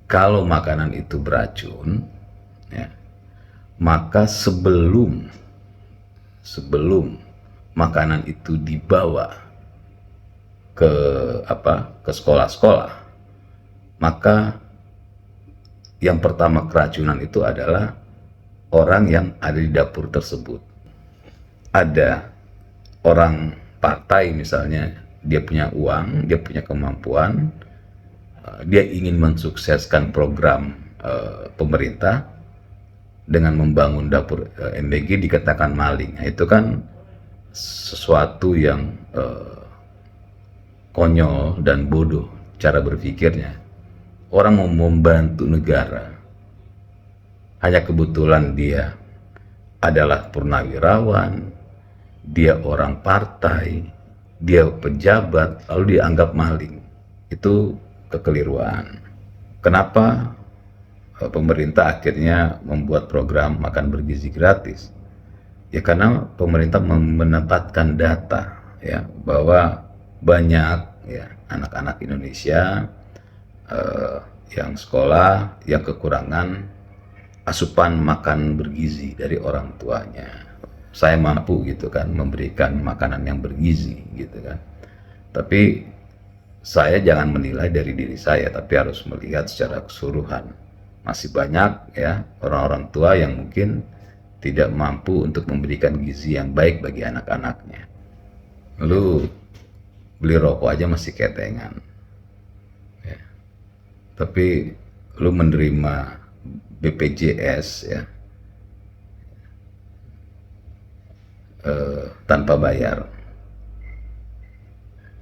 kalau makanan itu beracun, ya, maka sebelum makanan itu dibawa ke ke sekolah-sekolah, maka yang pertama keracunan itu adalah orang yang ada di dapur tersebut. Ada orang partai misalnya, dia punya uang, dia punya kemampuan, dia ingin mensukseskan program pemerintah dengan membangun dapur MBG, dikatakan maling. Nah, itu kan sesuatu yang konyol dan bodoh cara berpikirnya. Orang mau membantu negara, hanya kebetulan dia adalah purnawirawan, dia orang partai, dia pejabat, lalu dianggap maling. Itu kekeliruan. Kenapa pemerintah akhirnya membuat program makan bergizi gratis? Ya karena pemerintah menempatkan data, ya, bahwa banyak, ya, anak-anak Indonesia yang sekolah yang kekurangan asupan makan bergizi dari orang tuanya. Saya mampu gitu kan memberikan makanan yang bergizi gitu kan. Tapi saya jangan menilai dari diri saya, tapi harus melihat secara keseluruhan. Masih banyak, ya, orang-orang tua yang mungkin tidak mampu untuk memberikan gizi yang baik bagi anak-anaknya. Lu beli rokok aja masih ketengan, ya. Tapi lu menerima BPJS, ya, tanpa bayar,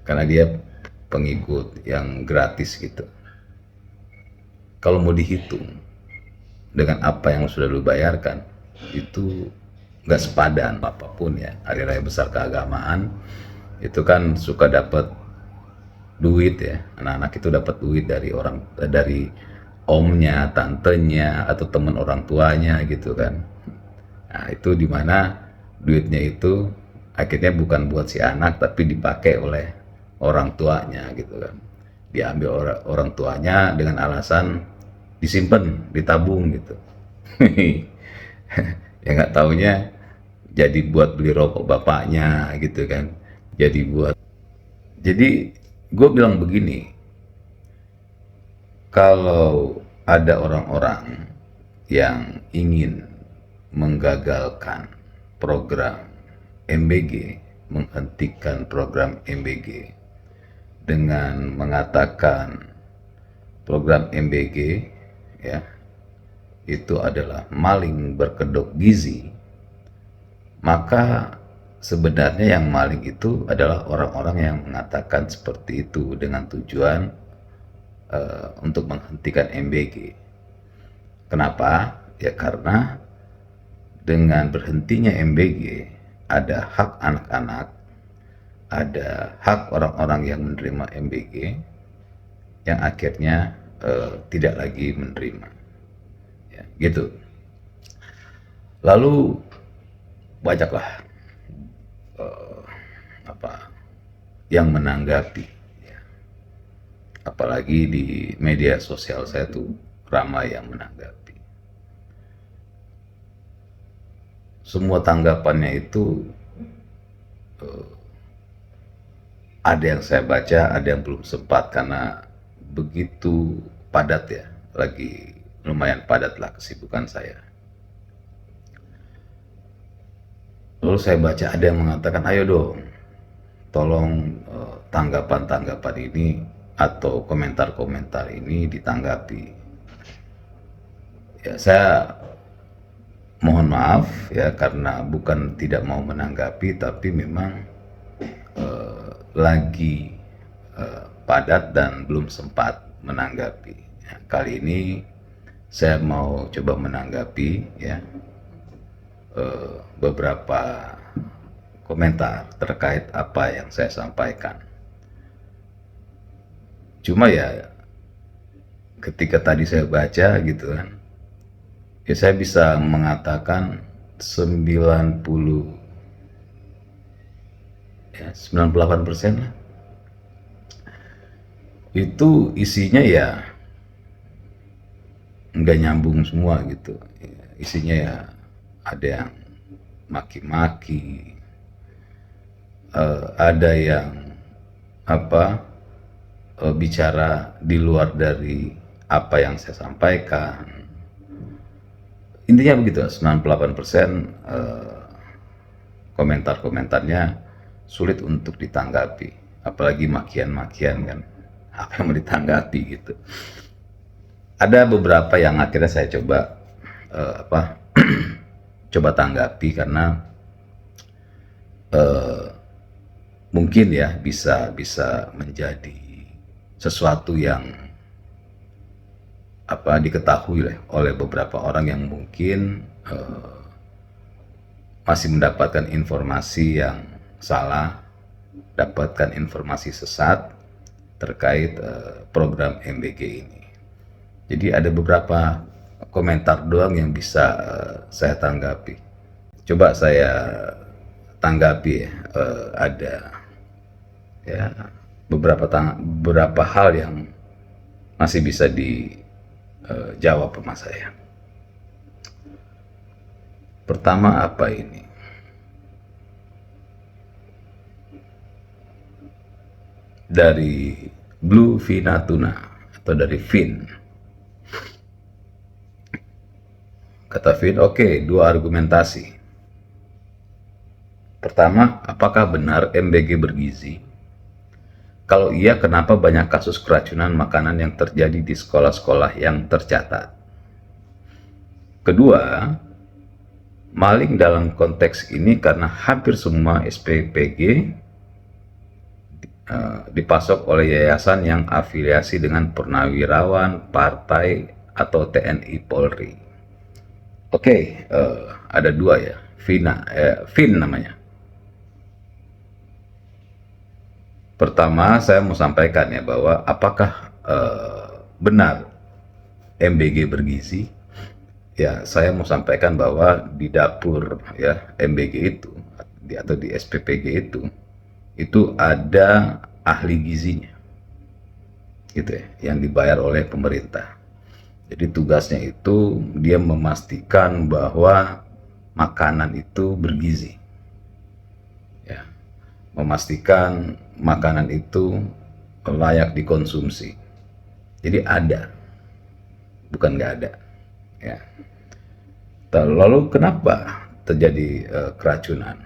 karena dia pengikut yang gratis gitu. Kalau mau dihitung dengan apa yang sudah lu bayarkan, itu nggak sepadan. Apapun, ya, hari raya besar keagamaan itu kan suka dapat duit, ya, anak-anak itu dapat duit dari dari omnya, tantenya, atau teman orang tuanya gitu kan. Nah, itu dimana duitnya itu akhirnya bukan buat si anak tapi dipakai oleh orang tuanya gitu kan. Diambil orang tuanya dengan alasan disimpan, ditabung gitu. Ya nggak taunya jadi buat beli rokok bapaknya gitu kan. Jadi gue bilang begini, kalau ada orang-orang yang ingin menggagalkan program MBG, menghentikan program MBG dengan mengatakan program MBG, ya, itu adalah maling berkedok gizi, maka sebenarnya yang maling itu adalah orang-orang yang mengatakan seperti itu dengan tujuan untuk menghentikan MBG. Kenapa? Ya karena dengan berhentinya MBG ada hak anak-anak, ada hak orang-orang yang menerima MBG yang akhirnya tidak lagi menerima, ya, gitu. Lalu banyaklah yang menanggapi, ya. Apalagi di media sosial saya tuh ramai yang menanggapi. Semua tanggapannya itu ada yang saya baca, ada yang belum sempat karena begitu padat, ya, lagi lumayan padat lah kesibukan saya. Lalu saya baca ada yang mengatakan, ayo dong, tolong tanggapan-tanggapan ini atau komentar-komentar ini ditanggapi. Ya, saya mohon maaf, ya, karena bukan tidak mau menanggapi, tapi memang lagi padat dan belum sempat menanggapi. Ya, kali ini saya mau coba menanggapi, ya, beberapa komentar terkait apa yang saya sampaikan. Cuma ya ketika tadi saya baca gitu kan, ya saya bisa mengatakan 90, ya, 98% lah. Itu isinya ya nggak nyambung semua gitu. Isinya ya ada yang maki-maki, ada yang apa bicara di luar dari apa yang saya sampaikan. Intinya begitu, 98% komentar-komentarnya sulit untuk ditanggapi, apalagi makian-makian kan, apa yang mau ditanggapi gitu. Ada beberapa yang akhirnya saya coba coba tanggapi karena mungkin ya bisa menjadi sesuatu yang diketahui oleh beberapa orang yang mungkin masih mendapatkan informasi yang salah, dapatkan informasi sesat terkait program MBG ini. Jadi ada beberapa komentar doang yang bisa saya tanggapi. Coba saya tanggapi ada ya beberapa hal yang masih bisa dijawab sama saya. Pertama, apa ini? Dari Blue Vinatuna atau dari Vin. Kata Vin, oke, dua argumentasi. Pertama, apakah benar MBG bergizi? Kalau iya, kenapa banyak kasus keracunan makanan yang terjadi di sekolah-sekolah yang tercatat? Kedua, maling dalam konteks ini karena hampir semua SPPG dipasok oleh yayasan yang afiliasi dengan purnawirawan, partai, atau TNI Polri. Oke, ada dua ya, Vin namanya. Pertama, saya mau sampaikan ya bahwa apakah benar MBG bergizi? Ya, saya mau sampaikan bahwa di dapur ya MBG itu atau di SPPG itu ada ahli gizinya, gitu ya, yang dibayar oleh pemerintah. Jadi tugasnya itu dia memastikan bahwa makanan itu bergizi, ya, memastikan makanan itu layak dikonsumsi. Jadi ada, bukan nggak ada, ya. Lalu kenapa terjadi keracunan?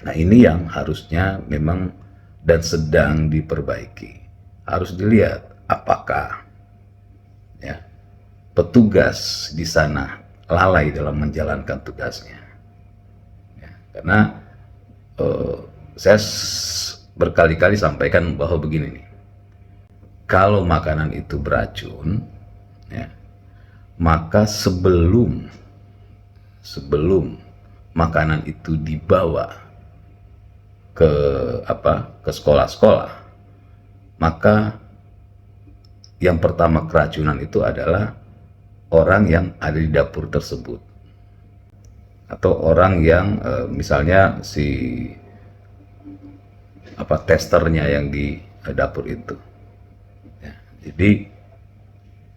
Nah, ini yang harusnya memang dan sedang diperbaiki. Harus dilihat apakah ya petugas di sana lalai dalam menjalankan tugasnya. Ya, karena saya berkali-kali sampaikan bahwa begini nih, kalau makanan itu beracun, ya, maka sebelum makanan itu dibawa ke sekolah-sekolah, maka yang pertama keracunan itu adalah orang yang ada di dapur tersebut, atau orang yang misalnya si testernya yang di dapur itu. Ya, jadi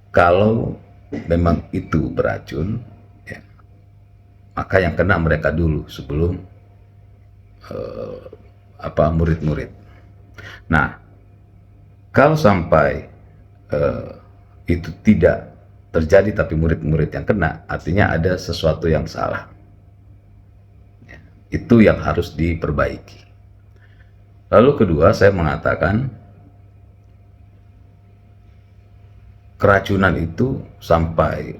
kalau memang itu beracun, ya, maka yang kena mereka dulu sebelum murid-murid. Nah, kalau sampai itu tidak terjadi tapi murid-murid yang kena, artinya ada sesuatu yang salah. Ya, itu yang harus diperbaiki. Lalu kedua, saya mengatakan keracunan itu sampai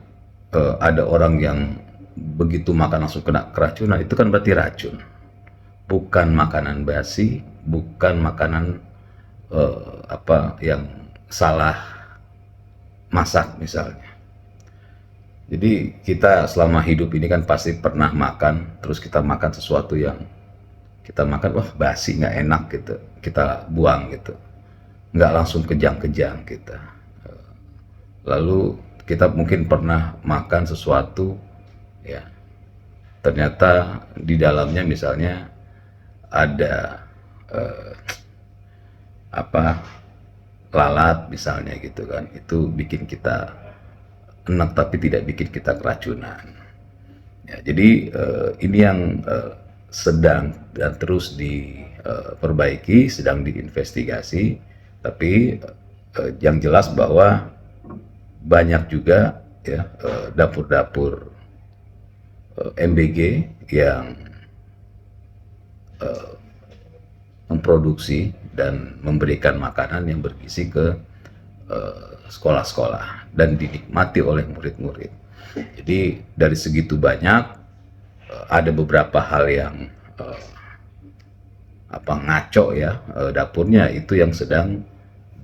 ada orang yang begitu makan langsung kena keracunan, itu kan berarti racun, bukan makanan basi, bukan makanan yang salah masak misalnya. Jadi kita selama hidup ini kan pasti pernah makan, terus kita makan sesuatu yang kita makan, wah basi, nggak enak gitu, kita buang gitu, nggak langsung kejang-kejang kita. Lalu kita mungkin pernah makan sesuatu, ya, ternyata di dalamnya misalnya ada lalat misalnya gitu kan, itu bikin kita enak tapi tidak bikin kita keracunan. Ya, jadi ini yang sedang dan terus diperbaiki, sedang diinvestigasi. Tapi yang jelas bahwa banyak juga ya dapur-dapur MBG yang memproduksi dan memberikan makanan yang bergizi ke sekolah-sekolah dan dinikmati oleh murid-murid. Jadi dari segitu banyak ada beberapa hal yang ngaco ya dapurnya itu yang sedang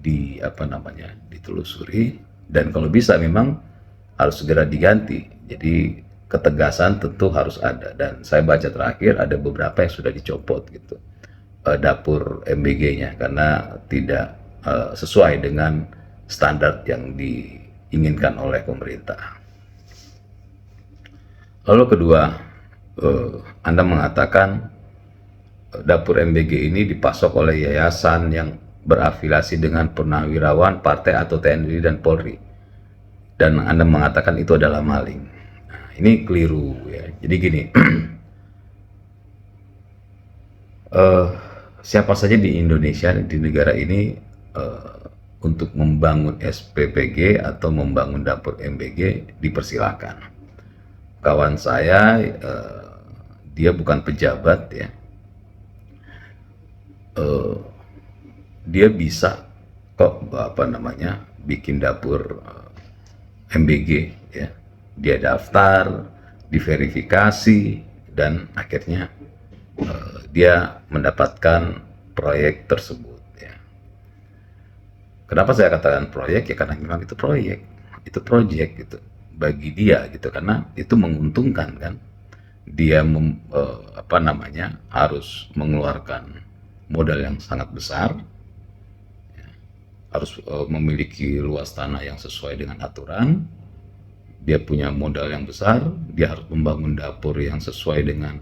ditelusuri, dan kalau bisa memang harus segera diganti. Jadi ketegasan tentu harus ada, dan saya baca terakhir ada beberapa yang sudah dicopot gitu dapur MBG-nya karena tidak sesuai dengan standar yang diinginkan oleh pemerintah. Lalu kedua, Anda mengatakan dapur MBG ini dipasok oleh yayasan yang berafiliasi dengan purnawirawan, partai atau TNI dan Polri, dan Anda mengatakan itu adalah maling. Nah, ini keliru ya. Jadi gini, siapa saja di Indonesia, di negara ini, untuk membangun SPPG atau membangun dapur MBG dipersilakan. Kawan saya, dia bukan pejabat ya, dia bisa kok bikin dapur MBG ya. Dia daftar, diverifikasi, dan akhirnya dia mendapatkan proyek tersebut ya. Kenapa saya katakan proyek ya, karena memang itu proyek, itu proyek gitu bagi dia gitu, karena itu menguntungkan kan. Dia harus mengeluarkan modal yang sangat besar ya. Harus memiliki luas tanah yang sesuai dengan aturan. Dia punya modal yang besar, dia harus membangun dapur yang sesuai dengan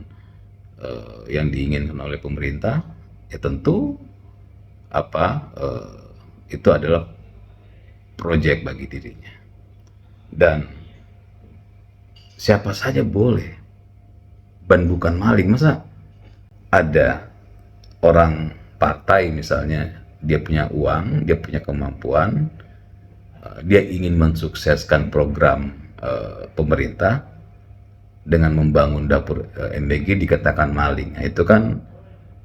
yang diinginkan oleh pemerintah ya. Tentu itu adalah proyek bagi dirinya, dan siapa saja boleh, dan bukan maling. Masa ada orang partai misalnya, dia punya uang, dia punya kemampuan, dia ingin mensukseskan program pemerintah dengan membangun dapur MBG dikatakan maling. Nah, itu kan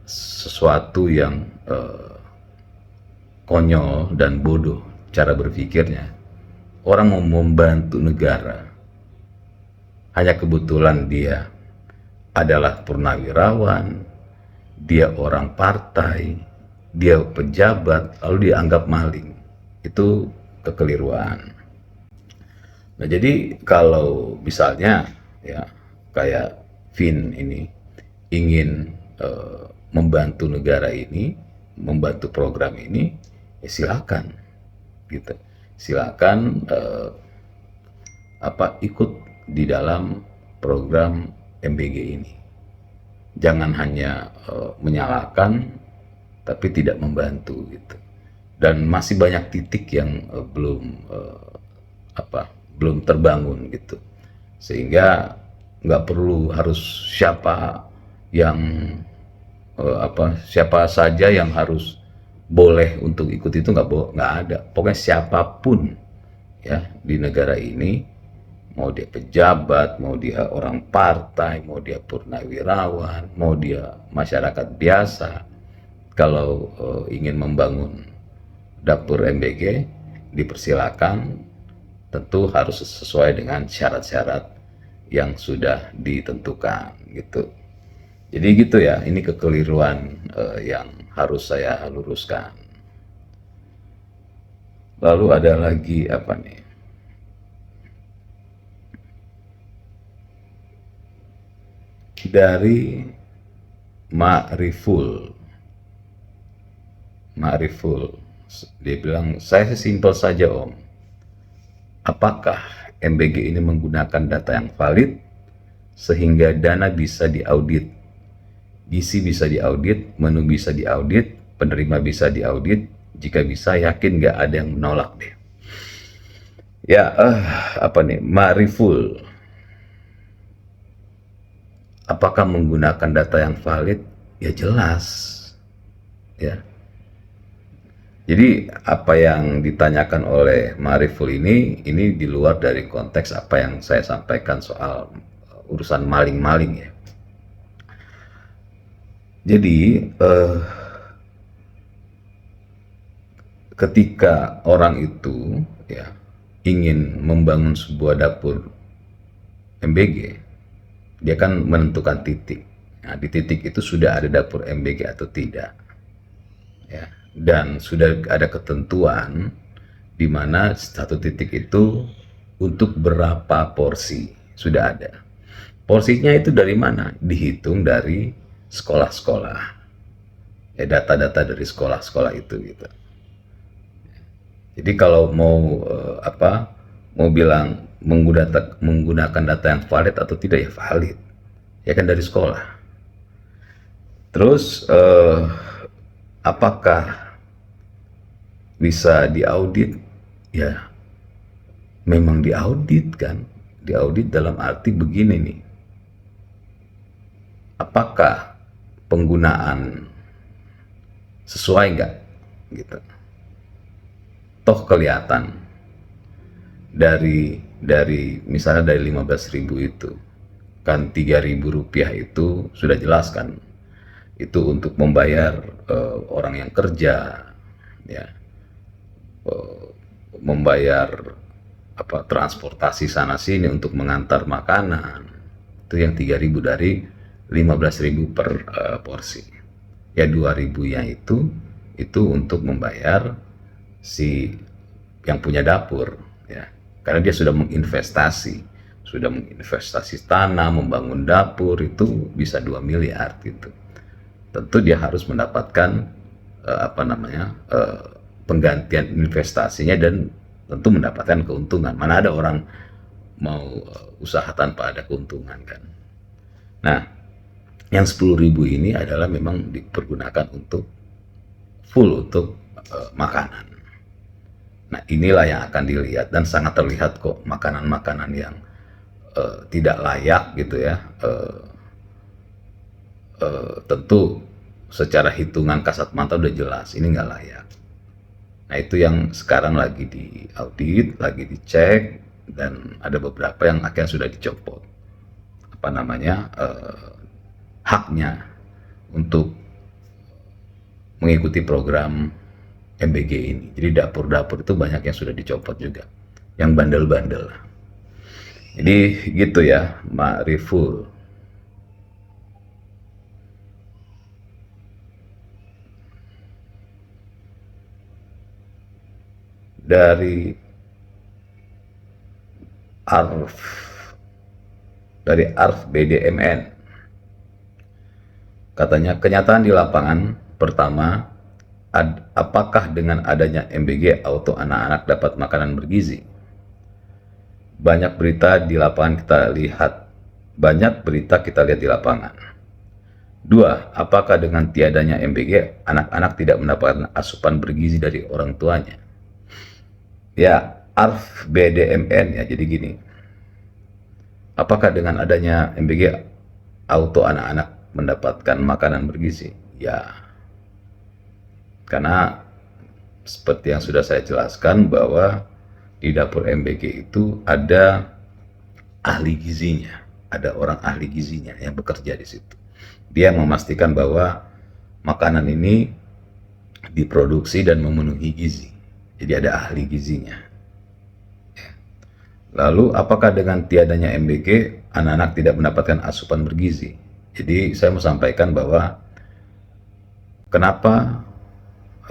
sesuatu yang konyol dan bodoh cara berpikirnya. Orang mau membantu negara, hanya kebetulan dia adalah purnawirawan, dia orang partai, dia pejabat, lalu dianggap maling. Itu kekeliruan. Nah, jadi kalau misalnya ya kayak Vin ini ingin membantu negara ini, membantu program ini, ya silakan gitu. Silakan ikut di dalam program MBG ini. Jangan hanya menyalahkan tapi tidak membantu gitu. Dan masih banyak titik yang belum terbangun gitu, sehingga nggak perlu harus siapa saja yang harus boleh untuk ikut itu, nggak ada. Pokoknya siapapun ya di negara ini, mau dia pejabat, mau dia orang partai, mau dia purnawirawan, mau dia masyarakat biasa, kalau ingin membangun dapur MBG dipersilakan. Tentu harus sesuai dengan syarat-syarat yang sudah ditentukan gitu. Jadi gitu ya, ini kekeliruan yang harus saya luruskan. Lalu ada lagi dari Ma'riful, dia bilang, saya sesimpel saja Om. Apakah MBG ini menggunakan data yang valid sehingga dana bisa diaudit, gizi bisa diaudit, menu bisa diaudit, penerima bisa diaudit? Jika bisa, yakin nggak ada yang menolak deh. Ya, apa nih, Mariful, apakah menggunakan data yang valid? Ya jelas, ya. Jadi apa yang ditanyakan oleh Mariful ini di luar dari konteks apa yang saya sampaikan soal urusan maling-maling ya. Jadi ketika orang itu ya ingin membangun sebuah dapur MBG, dia kan menentukan titik. Nah, di titik itu sudah ada dapur MBG atau tidak, ya. Dan sudah ada ketentuan di mana satu titik itu untuk berapa porsi sudah ada. Porsinya itu dari mana? Dihitung dari sekolah-sekolah, ya, data-data dari sekolah-sekolah itu gitu. Jadi kalau mau mau bilang menggunakan data yang valid atau tidak, ya valid, ya kan dari sekolah. Terus apakah bisa diaudit? Ya memang diaudit kan, diaudit dalam arti begini nih, apakah penggunaan sesuai nggak gitu. Toh kelihatan dari misalnya dari 15.000 itu kan, 3.000 rupiah itu sudah jelas kan, itu untuk membayar orang yang kerja, ya, membayar transportasi sana sini untuk mengantar makanan, itu yang 3.000 dari 15.000 per porsi. Ya 2.000 yang itu untuk membayar si yang punya dapur, ya, karena dia sudah menginvestasi tanah, membangun dapur, itu bisa 2 miliar gitu. Tentu dia harus mendapatkan penggantian investasinya dan tentu mendapatkan keuntungan. Mana ada orang mau usaha tanpa ada keuntungan kan. Nah, yang 10.000 ini adalah memang dipergunakan untuk full untuk makanan. Nah, inilah yang akan dilihat dan sangat terlihat kok makanan-makanan yang tidak layak gitu ya. Tentu secara hitungan kasat mata udah jelas ini nggak layak. Nah, itu yang sekarang lagi diaudit, lagi dicek, dan ada beberapa yang akhirnya sudah dicopot haknya untuk mengikuti program MBG ini. Jadi dapur-dapur itu banyak yang sudah dicopot juga, yang bandel-bandel. Jadi gitu ya, Mbak Riful. Dari ARF, BDMN, katanya kenyataan di lapangan, pertama, apakah dengan adanya MBG auto anak-anak dapat makanan bergizi? Banyak berita kita lihat di lapangan. Dua, apakah dengan tiadanya MBG anak-anak tidak mendapatkan asupan bergizi dari orang tuanya? Ya, ARF BDMN ya, jadi gini. Apakah dengan adanya MBG auto anak-anak mendapatkan makanan bergizi? Ya, karena seperti yang sudah saya jelaskan bahwa di dapur MBG itu ada ahli gizinya, ada orang ahli gizinya yang bekerja di situ. Dia memastikan bahwa makanan ini diproduksi dan memenuhi gizi. Jadi ada ahli gizinya. Lalu apakah dengan tiadanya MBG anak-anak tidak mendapatkan asupan bergizi? Jadi saya mau sampaikan bahwa kenapa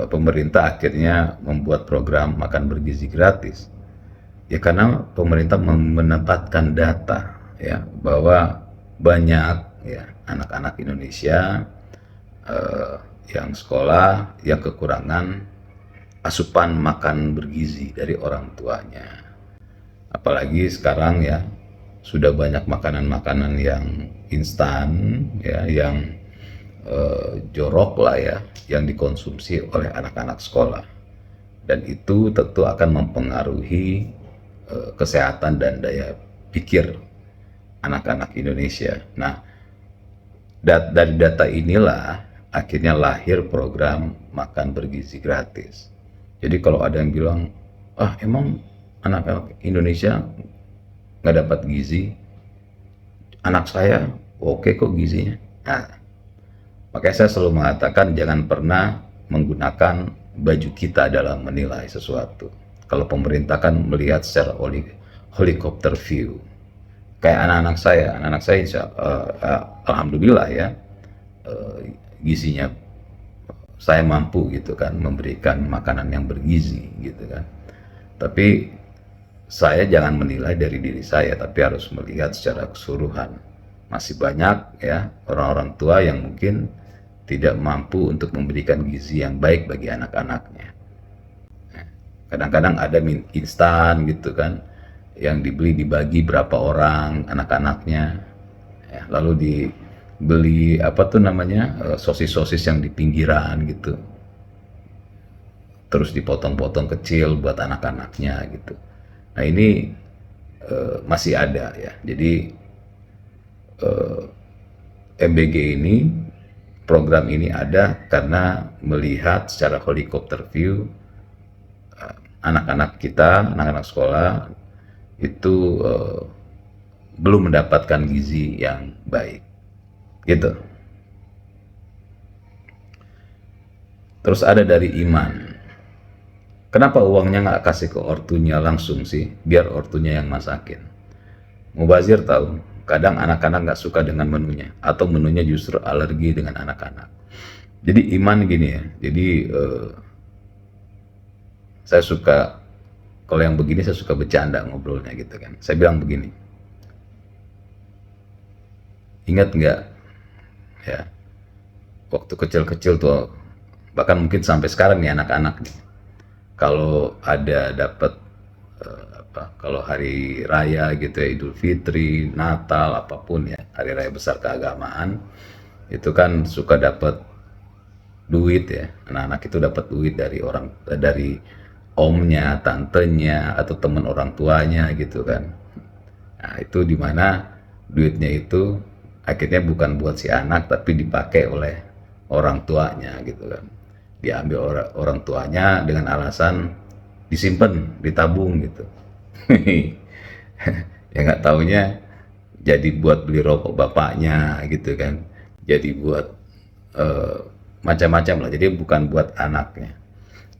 pemerintah akhirnya membuat program makan bergizi gratis. Ya karena pemerintah menempatkan data ya bahwa banyak ya anak-anak Indonesia yang sekolah yang kekurangan asupan makan bergizi dari orang tuanya. Apalagi sekarang ya sudah banyak makanan-makanan yang instan ya, yang jorok lah ya, yang dikonsumsi oleh anak-anak sekolah, dan itu tentu akan mempengaruhi kesehatan dan daya pikir anak-anak Indonesia. Nah, dari data inilah akhirnya lahir program makan bergizi gratis. Jadi kalau ada yang bilang, ah emang anak-anak Indonesia nggak dapat gizi, anak saya oke kok gizinya. Nah, makanya saya selalu mengatakan jangan pernah menggunakan baju kita dalam menilai sesuatu. Kalau pemerintah kan melihat secara helikopter view. Kayak anak-anak saya alhamdulillah ya, gizinya saya mampu gitu kan memberikan makanan yang bergizi gitu kan. Tapi saya jangan menilai dari diri saya, tapi harus melihat secara keseluruhan. Masih banyak ya orang-orang tua yang mungkin tidak mampu untuk memberikan gizi yang baik bagi anak-anaknya. Kadang-kadang ada mie instan gitu kan, yang dibagi berapa orang anak-anaknya, ya, lalu dibeli apa tuh namanya, sosis-sosis yang di pinggiran gitu, terus dipotong-potong kecil buat anak-anaknya gitu. Nah ini masih ada ya. Jadi MBG ini, program ini ada karena melihat secara helikopter view anak-anak kita, anak-anak sekolah itu belum mendapatkan gizi yang baik, gitu. Terus ada dari Iman. Kenapa uangnya nggak kasih ke ortunya langsung sih, biar ortunya yang masakin? Mubazir tahu, kadang anak-anak nggak suka dengan menunya, atau menunya justru alergi dengan anak-anak. Jadi Iman gini ya, jadi saya suka, kalau yang begini saya suka bercanda ngobrolnya gitu kan. Saya bilang begini, ingat nggak ya, waktu kecil-kecil tuh, bahkan mungkin sampai sekarang nih anak-anak nih, kalau ada dapat kalau hari raya gitu ya, Idul Fitri, Natal, apapun ya, hari raya besar keagamaan, itu kan suka dapat duit ya. Anak-anak itu dapat duit dari omnya, tantenya, atau teman orang tuanya gitu kan. Nah, itu dimana duitnya itu akhirnya bukan buat si anak, tapi dipakai oleh orang tuanya gitu kan. Diambil orang tuanya dengan alasan disimpan, ditabung gitu. Ya nggak taunya jadi buat beli rokok bapaknya gitu kan, jadi buat macam-macam lah, jadi bukan buat anaknya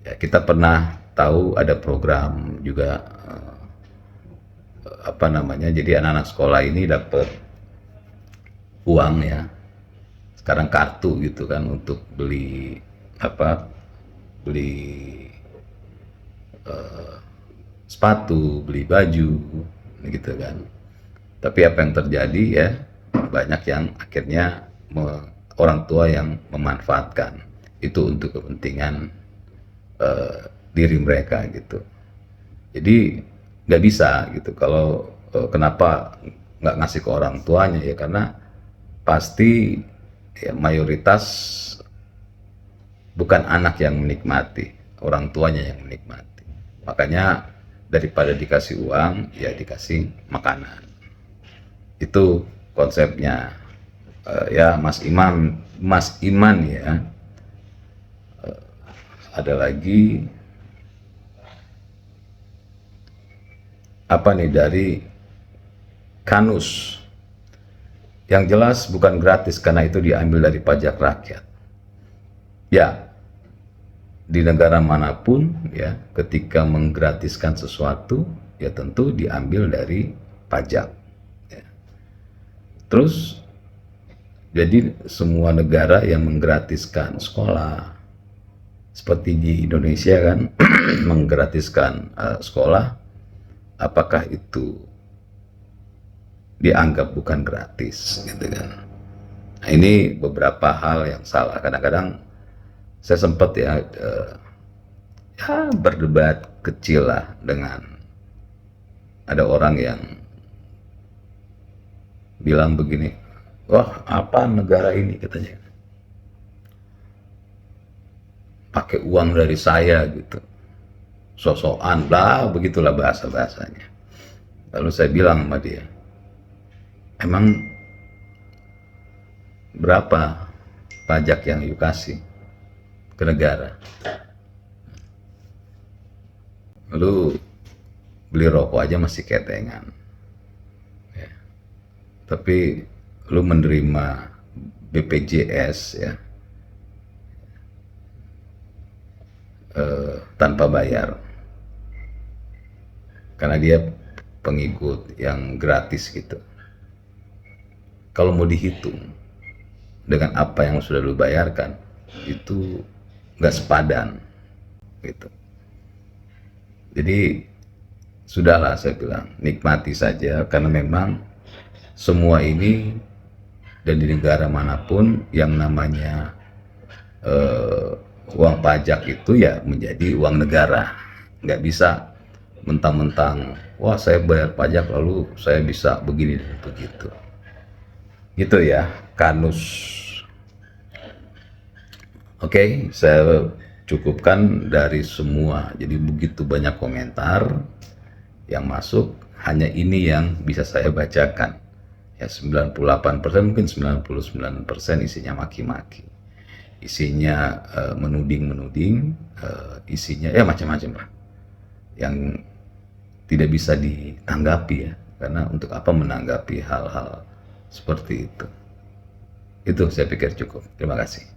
ya. Kita pernah tahu ada program juga apa namanya, jadi anak-anak sekolah ini dapat uang ya, sekarang kartu gitu kan, untuk beli apa, beli sepatu, beli baju gitu kan. Tapi apa yang terjadi ya, banyak yang akhirnya orang tua yang memanfaatkan itu untuk kepentingan diri mereka gitu. Jadi nggak bisa gitu. Kalau kenapa nggak ngasih ke orang tuanya ya, karena pasti ya mayoritas bukan anak yang menikmati, orang tuanya yang menikmati. Makanya daripada dikasih uang ya dikasih makanan. Itu konsepnya. Ya Mas Iman ya. Ada lagi apa nih dari Kanus. Yang jelas bukan gratis karena itu diambil dari pajak rakyat. Ya, di negara manapun ya, ketika menggratiskan sesuatu ya tentu diambil dari pajak ya. Terus jadi semua negara yang menggratiskan sekolah seperti di Indonesia kan menggratiskan sekolah, apakah itu dianggap bukan gratis gitu kan. Nah, ini beberapa hal yang salah. Kadang-kadang saya sempat ya berdebat kecil lah dengan ada orang yang bilang begini, wah apa negara ini katanya pakai uang dari saya gitu, sosokan lah, begitulah bahasa-bahasanya. Lalu saya bilang sama dia, emang berapa pajak yang you kasih ke negara? Lu beli rokok aja masih ketengan, ya. Tapi lu menerima BPJS, ya, tanpa bayar, karena dia pengikut yang gratis gitu. Kalau mau dihitung dengan apa yang sudah lu bayarkan, itu nggak sepadan gitu. Jadi sudahlah, saya bilang, nikmati saja, karena memang semua ini, dan di negara manapun yang namanya uang pajak itu ya menjadi uang negara. Nggak bisa mentang-mentang, wah saya bayar pajak lalu saya bisa begini dan begitu. Gitu ya, Kanus. Oke, saya cukupkan dari semua. Jadi begitu banyak komentar yang masuk, hanya ini yang bisa saya bacakan. Ya 98%, mungkin 99% isinya maki-maki. Isinya menuding-menuding, isinya ya macam-macam lah. Yang tidak bisa ditanggapi, ya. Karena untuk apa menanggapi hal-hal seperti itu. Itu saya pikir cukup. Terima kasih.